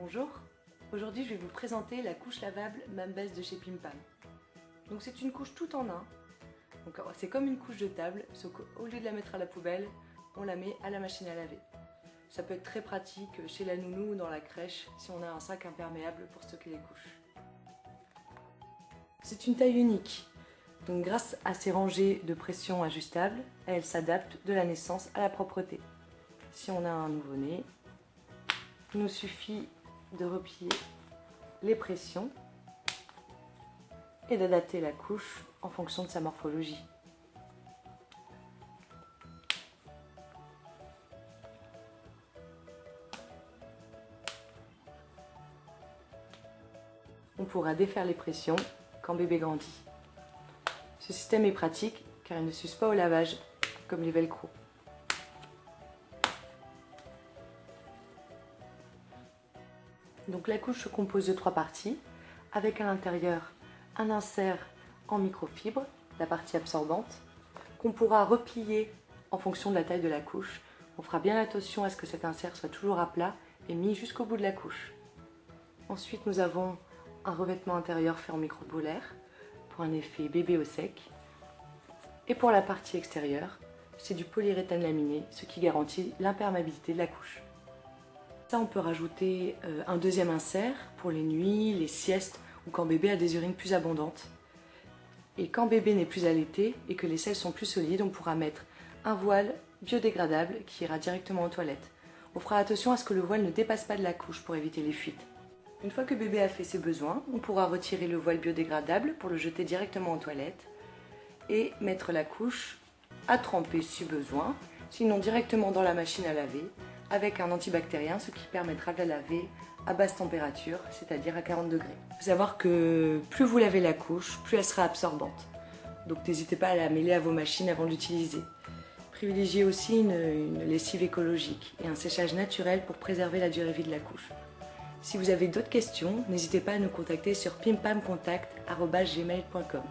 Bonjour, aujourd'hui je vais vous présenter la couche lavable Mambes de chez Pim Pam. Donc c'est une couche tout en un, c'est comme une couche de table, sauf qu'au lieu de la mettre à la poubelle, on la met à la machine à laver. Ça peut être très pratique chez la nounou ou dans la crèche si on a un sac imperméable pour stocker les couches. C'est une taille unique, donc grâce à ses rangées de pression ajustables, elle s'adapte de la naissance à la propreté. Si on a un nouveau-né, il nous suffit de replier les pressions et d'adapter la couche en fonction de sa morphologie. On pourra défaire les pressions quand bébé grandit. Ce système est pratique car il ne s'use pas au lavage comme les velcro. Donc la couche se compose de 3 parties, avec à l'intérieur un insert en microfibre, la partie absorbante, qu'on pourra replier en fonction de la taille de la couche. On fera bien attention à ce que cet insert soit toujours à plat et mis jusqu'au bout de la couche. Ensuite nous avons un revêtement intérieur fait en micropolaire pour un effet bébé au sec. Et pour la partie extérieure, c'est du polyuréthane laminé, ce qui garantit l'imperméabilité de la couche. Ça, on peut rajouter un deuxième insert pour les nuits, les siestes ou quand bébé a des urines plus abondantes. Et quand bébé n'est plus allaité et que les selles sont plus solides, on pourra mettre un voile biodégradable qui ira directement aux toilettes. On fera attention à ce que le voile ne dépasse pas de la couche pour éviter les fuites. Une fois que bébé a fait ses besoins, on pourra retirer le voile biodégradable pour le jeter directement aux toilettes et mettre la couche à tremper si besoin, sinon directement dans la machine à laver avec un antibactérien, ce qui permettra de la laver à basse température, c'est-à-dire à 40 degrés. Il faut savoir que plus vous lavez la couche, plus elle sera absorbante. Donc n'hésitez pas à la mêler à vos machines avant de l'utiliser. Privilégiez aussi une lessive écologique et un séchage naturel pour préserver la durée de vie de la couche. Si vous avez d'autres questions, n'hésitez pas à nous contacter sur pimpamcontact@gmail.com.